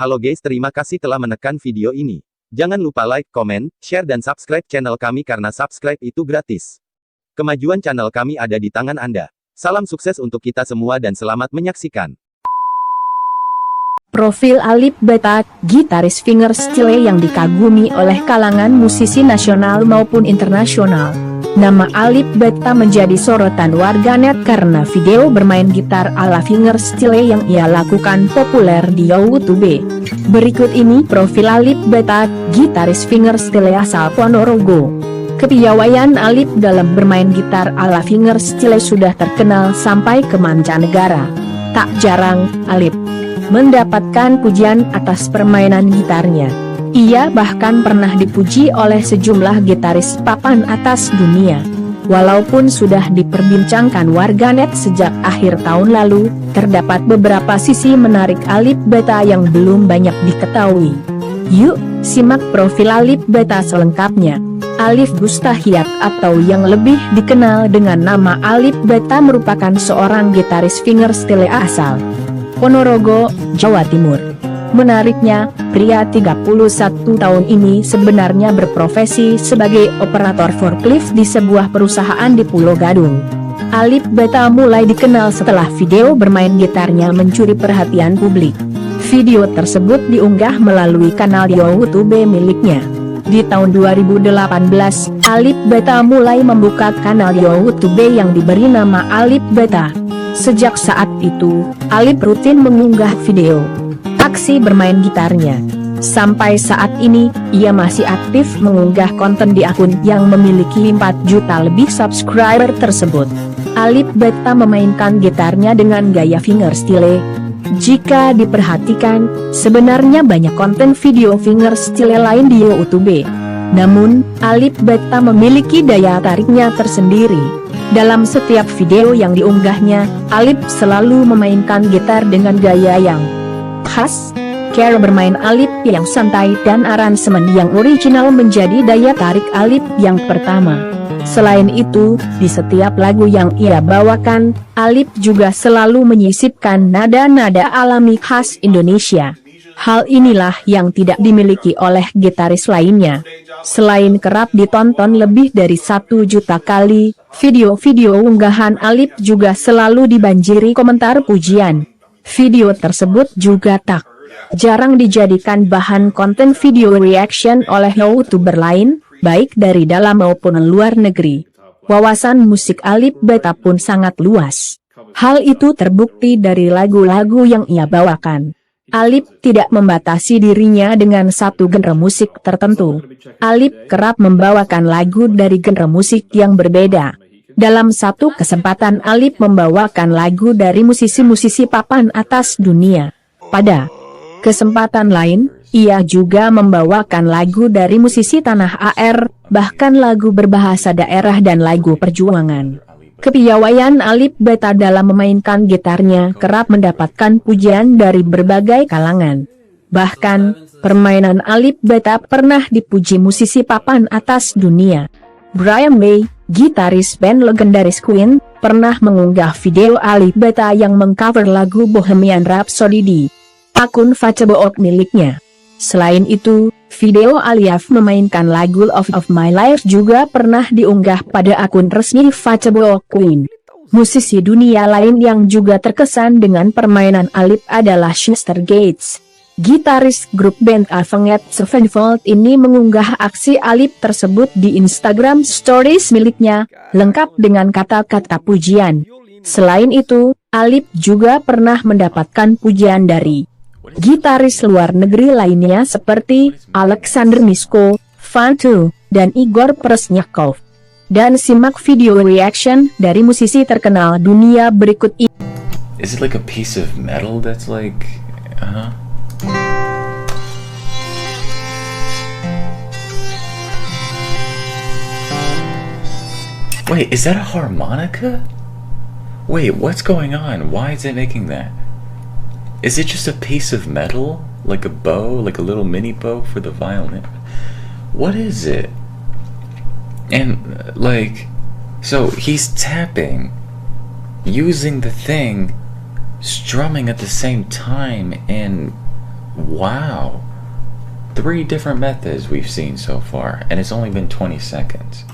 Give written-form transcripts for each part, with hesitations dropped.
Halo guys, terima kasih telah menekan video ini. Jangan lupa like, komen, share dan subscribe channel kami karena subscribe itu gratis. Kemajuan channel kami ada di tangan Anda. Salam sukses untuk kita semua dan selamat menyaksikan. Profil Alip Ba Ta, gitaris fingerstyle yang dikagumi oleh kalangan musisi nasional maupun internasional. Nama Alip Ba Ta menjadi sorotan warganet karena video bermain gitar ala fingerstyle yang ia lakukan populer di YouTube. Berikut ini profil Alip Ba Ta, gitaris fingerstyle asal Ponorogo. Kepiawaian Alip dalam bermain gitar ala fingerstyle sudah terkenal sampai ke mancanegara. Tak jarang, Alip mendapatkan pujian atas permainan gitarnya. Ia bahkan pernah dipuji oleh sejumlah gitaris papan atas dunia. Walaupun sudah diperbincangkan warganet sejak akhir tahun lalu, terdapat beberapa sisi menarik Alip Ba Ta yang belum banyak diketahui. Yuk, simak profil Alip Ba Ta selengkapnya. Alif Gustahiat atau yang lebih dikenal dengan nama Alip Ba Ta merupakan seorang gitaris fingerstyle asal Ponorogo, Jawa Timur. Menariknya, pria 31 tahun ini sebenarnya berprofesi sebagai operator forklift di sebuah perusahaan di Pulau Gadung. Alip Ba Ta mulai dikenal setelah video bermain gitarnya mencuri perhatian publik. Video tersebut diunggah melalui kanal YouTube miliknya. Di tahun 2018, Alip Ba Ta mulai membuka kanal YouTube yang diberi nama Alip Ba Ta. Sejak saat itu, Alip rutin mengunggah video aksi bermain gitarnya. Sampai saat ini, ia masih aktif mengunggah konten di akun yang memiliki 4 juta lebih subscriber tersebut. Alip Ba Ta memainkan gitarnya dengan gaya fingerstyle. Jika diperhatikan, sebenarnya banyak konten video fingerstyle lain di YouTube. Namun, Alip Ba Ta memiliki daya tariknya tersendiri. Dalam setiap video yang diunggahnya, Alip selalu memainkan gitar dengan gaya yang khas. Cara bermain Alip yang santai dan aransemen yang original menjadi daya tarik Alip yang pertama. Selain itu, di setiap lagu yang ia bawakan, Alip juga selalu menyisipkan nada-nada alami khas Indonesia. Hal inilah yang tidak dimiliki oleh gitaris lainnya. Selain kerap ditonton lebih dari 1 juta kali, video-video unggahan Alip juga selalu dibanjiri komentar pujian. Video tersebut juga tak jarang dijadikan bahan konten video reaction oleh YouTuber lain, baik dari dalam maupun luar negeri. Wawasan musik Alip Ba Ta pun sangat luas. Hal itu terbukti dari lagu-lagu yang ia bawakan. Alip tidak membatasi dirinya dengan satu genre musik tertentu. Alip kerap membawakan lagu dari genre musik yang berbeda. Dalam satu kesempatan Alip membawakan lagu dari musisi-musisi papan atas dunia. Pada kesempatan lain, ia juga membawakan lagu dari musisi tanah air, bahkan lagu berbahasa daerah dan lagu perjuangan. Kepiawaian Alip Ba Ta dalam memainkan gitarnya kerap mendapatkan pujian dari berbagai kalangan. Bahkan, permainan Alip Ba Ta pernah dipuji musisi papan atas dunia. Brian May, gitaris band legendaris Queen, pernah mengunggah video Alip Ba Ta yang mengcover lagu Bohemian Rhapsody di akun Facebook miliknya. Selain itu, video Alif memainkan lagu Love of My Life juga pernah diunggah pada akun resmi Facebook Queen. Musisi dunia lain yang juga terkesan dengan permainan Alip adalah Schuster Gates. Gitaris grup band Avenged Sevenfold ini mengunggah aksi Alip tersebut di Instagram Stories miliknya, lengkap dengan kata-kata pujian. Selain itu, Alip juga pernah mendapatkan pujian dari gitaris luar negeri lainnya seperti Alexander Misko, Van2, dan Igor Presnyakov. Dan simak video reaction dari musisi terkenal dunia berikut ini. Is it like a piece of metal that's like, Wait, is that a harmonica? Wait, what's going on? Why is it making that? Is it just a piece of metal? Like a bow? Like a little mini bow for the violin? What is it? And, like, so he's tapping, using the thing, strumming at the same time, and Wow. 3 different methods we've seen so far, and it's only been 20 seconds.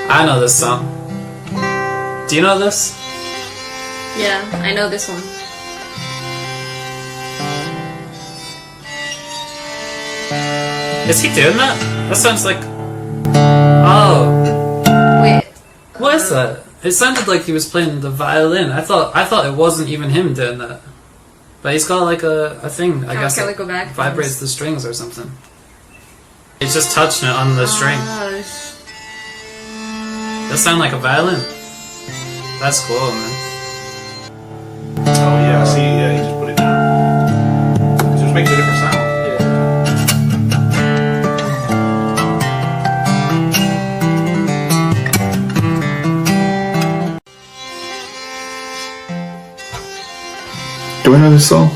I know this song. Do you know this? Yeah, I know this one. Is he doing that? That sounds like... Oh, Wait. what is that? It sounded like he was playing the violin. I thought it wasn't even him doing that. But he's got like a thing, I guess, can we that go back? vibrates the strings or something. He's just touching it on the string. Oh, That sound like a violin. That's cool, man. Oh yeah, I see. Yeah, he just put it down. It just makes a different sound. Do I know this song?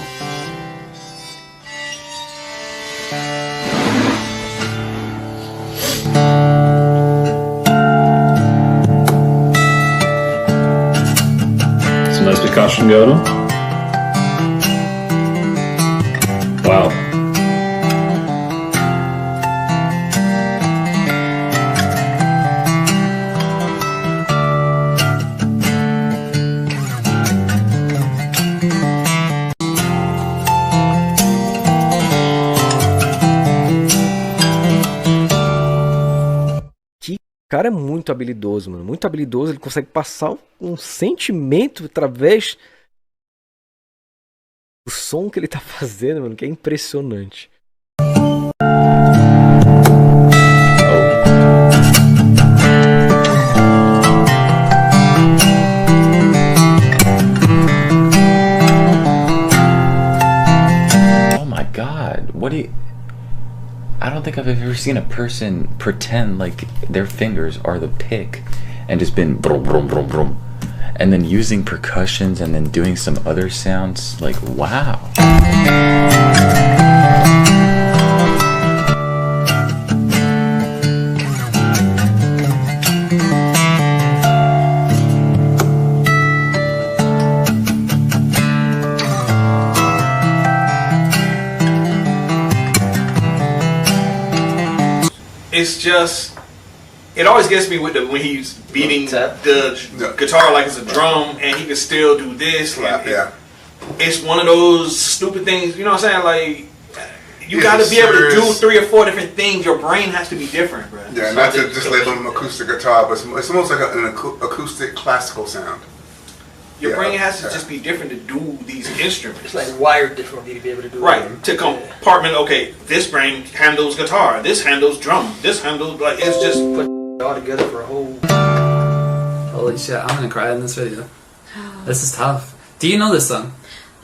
Some nice percussion going on. Wow. O cara é muito habilidoso, mano. Muito habilidoso. Ele consegue passar um sentimento através do som que ele tá fazendo, mano, que é impressionante. Oh my god, what do you... I don't think I've ever seen a person pretend like their fingers are the pick and just been brum brum brum brum and then using percussions and then doing some other sounds. Like, wow. It's just, it always gets me with when he's beating the guitar like it's a drum, and he can still do this. Like, it's one of those stupid things. You know what I'm saying? Like, you got to be able to do 3 or 4 different things. Your brain has to be different, bro. Yeah, not to just label him acoustic guitar, but it's almost like an acoustic classical sound. Your brain has to just be different to do these instruments. It's like wired differently to be able to do it. Right, to compartment, okay, this brain handles guitar, this handles drum, this handles, like, it's just... Put it all together for a whole... Holy shit, I'm gonna cry in this video. This is tough. Do you know this song?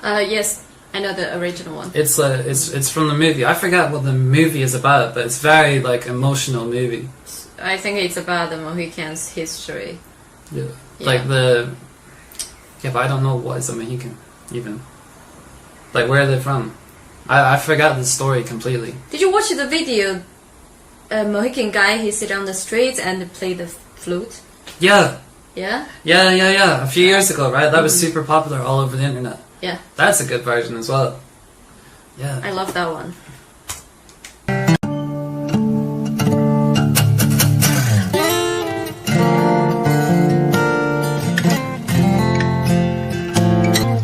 Yes, I know the original one. It's from the movie. I forgot what the movie is about, but it's very like emotional movie. I think it's about the Mohicans' history. Yeah. Yeah. Like the... Yeah, but I don't know what is a Mohican, even. Like, where are they from? I forgot the story completely. Did you watch the video? A Mohican guy, he sit on the streets and play the flute. Yeah. Yeah? Yeah. A few years ago, right? That was super popular all over the internet. Yeah. That's a good version as well. Yeah. I love that one.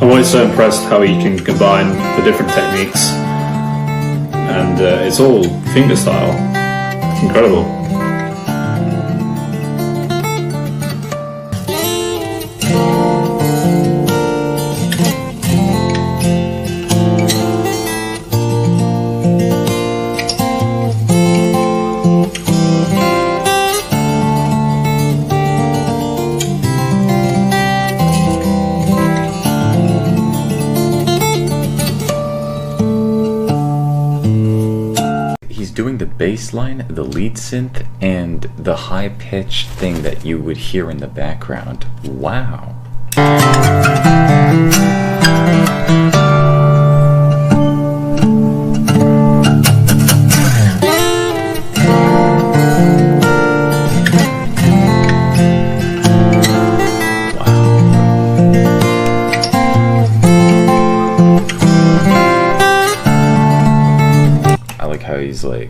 I'm always so impressed how he can combine the different techniques, and it's all finger style. It's incredible. Doing the bass line, the lead synth, and the high-pitched thing that you would hear in the background. Wow.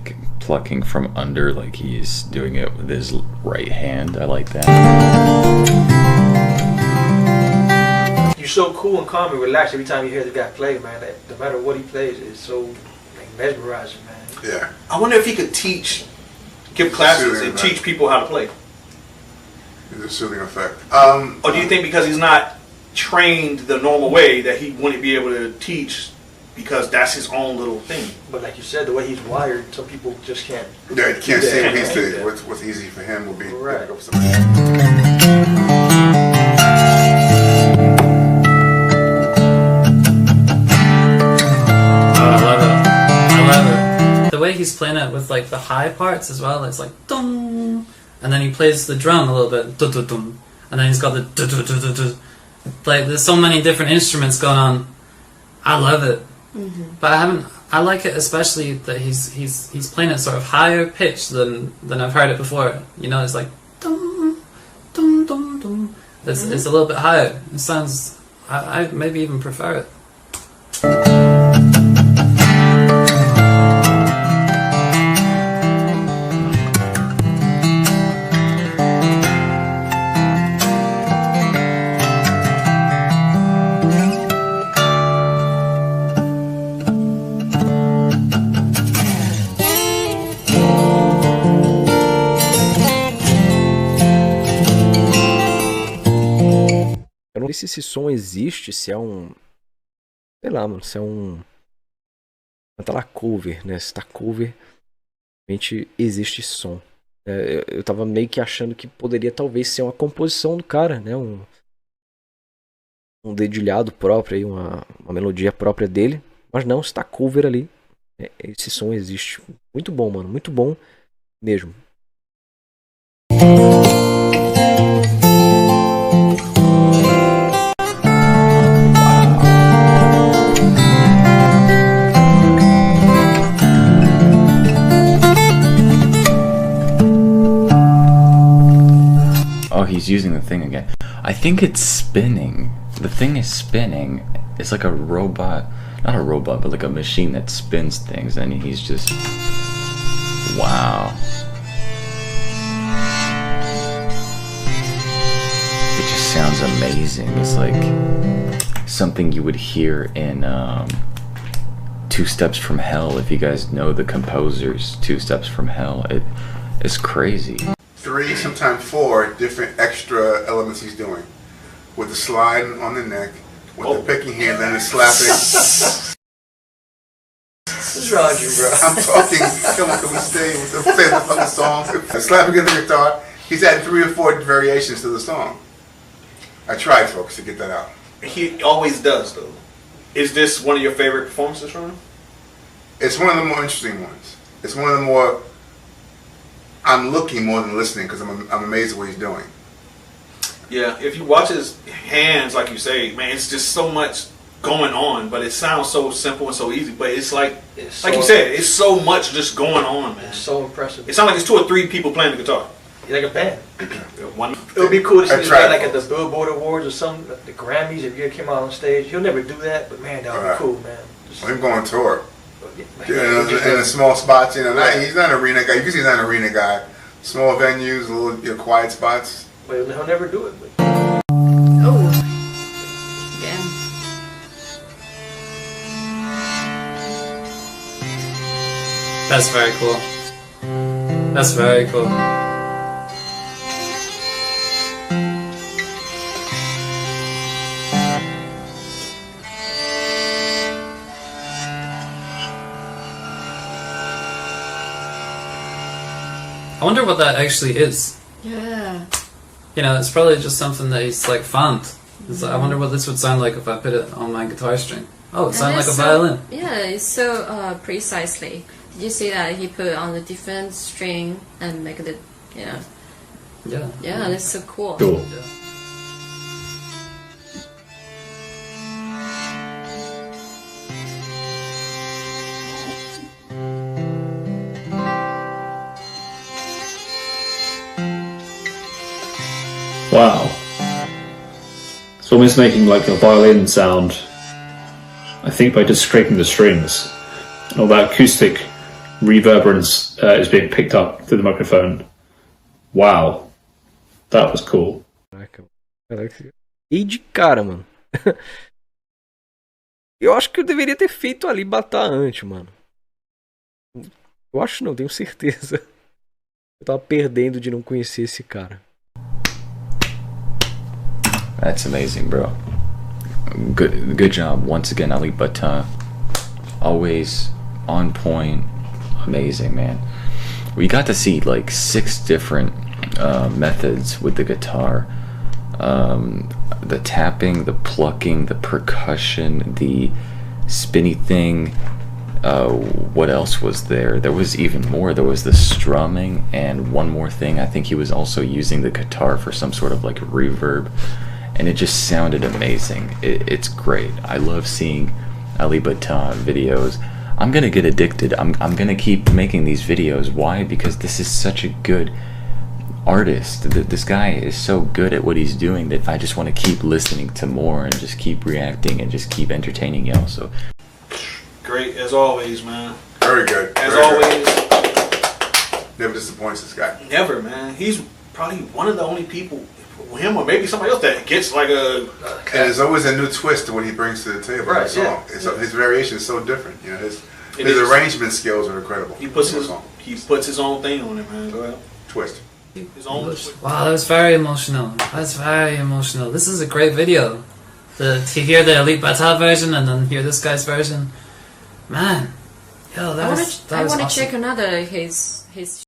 like plucking from under, like he's doing it with his right hand. I like that. You're so cool and calm and relaxed every time you hear the guy play, man. That no matter what he plays, it's so like, mesmerizing, man. Yeah. I wonder if he could give classes and teach people how to play. It's a soothing effect. Or do you think because he's not trained the normal way that he wouldn't be able to teach because that's his own little thing? But like you said, the way he's wired, some people just can't. Yeah, you can't do see what that. he's doing. What's easy for him will be Right. difficult for somebody else. The way he's playing it with like the high parts as well, it's like dum, and then he plays the drum a little bit, dum, dum, dum, and then he's got the dum, dum, dum, dum, dum. Like there's so many different instruments going on. I love it, but I like it especially that he's playing it sort of higher pitch than I've heard it before. You know, it's like dum, dum, dum, dum. It's a little bit higher. It sounds. I maybe even prefer it. Eu não sei se esse som existe, se é um... Sei lá, mano, se é um... Tá lá cover, né? Se tá cover, realmente existe som. Eu tava meio que achando que poderia talvez ser uma composição do cara, né? Um dedilhado próprio aí, uma melodia própria dele. Mas não, se tá cover ali, esse som existe. Muito bom, mano, muito bom mesmo. Oh, he's using the thing again. I think it's spinning. The thing is spinning. It's like a robot. Not a robot, but like a machine that spins things. And he's just... Wow. It just sounds amazing. It's like something you would hear in Two Steps from Hell. If you guys know the composers, Two Steps from Hell. It's crazy. 3, sometimes 4 different extra elements he's doing. With the slide on the neck, with the picking hand, then the slapping. What's wrong with you, bro? I'm talking, come on, can we stay with the fucking song? The slapping of the guitar, he's had 3 or 4 variations to the song. I tried, folks, to get that out. He always does, though. Is this one of your favorite performances from him? It's one of the more interesting ones. It's one of the more... I'm looking more than listening because I'm amazed at what he's doing. Yeah, if you watch his hands, like you say, man, it's just so much going on, but it sounds so simple and so easy. But it's like you said, it's so much just going on, man. It's so impressive. It sounds like it's 2 or 3 people playing the guitar. Like a band. One. It would be cool to see this guy like at the Billboard Awards or something, like the Grammys. If you came out on stage, he'll never do that, but man, that would be cool, man. Him going on tour. In a small spots, you know, he's not an arena guy. You can see he's not an arena guy. Small venues, little quiet spots. But he'll never do it. But. Oh, again. That's very cool. That's very cool. I wonder what that actually is. Yeah. You know, it's probably just something that he's like found. I wonder what this would sound like if I put it on my guitar string. Oh, it sounds like a violin. Yeah, it's so precisely. Did you see that he put on a different string and make it, you know? Yeah. Yeah, that's so cool. Cool. Yeah. Wow. It's almost making like a violin sound, I think, by just scraping the strings. And all that acoustic reverberance is being picked up through the microphone. Wow, that was cool. Caraca. E de cara, mano. Eu acho que eu deveria ter feito ali batar antes, mano. Eu acho não, tenho certeza. Eu tava perdendo de não conhecer esse cara. That's amazing, bro. Good job once again, Ali Bata. Always on point. Amazing, man. We got to see like 6 different methods with the guitar. The tapping, the plucking, the percussion, the spinny thing. What else was there? There was even more. There was the strumming, and one more thing. I think he was also using the guitar for some sort of like reverb, and it just sounded amazing. It's great. I love seeing Ali Bata videos. I'm gonna get addicted. I'm gonna keep making these videos. Why? Because this is such a good artist. This guy is so good at what he's doing that I just want to keep listening to more and just keep reacting and just keep entertaining y'all. So great as always, man. Very good. As Very always. Good. Never disappoints this guy. Never, man. He's probably one of the only people, him or maybe somebody else, that gets like a And there's always a new twist to what he brings to the table. Right, in the song. yeah. It's, his variation is so different. You know, his is. arrangement skills are incredible. He puts in the his song. own thing on it, man. Go ahead. Twist. His own twist. Wow, that was very emotional. That's very emotional. This is a great video. To hear the Elite Bata version and then hear this guy's version. Man. Yo, that was I want to awesome. check another his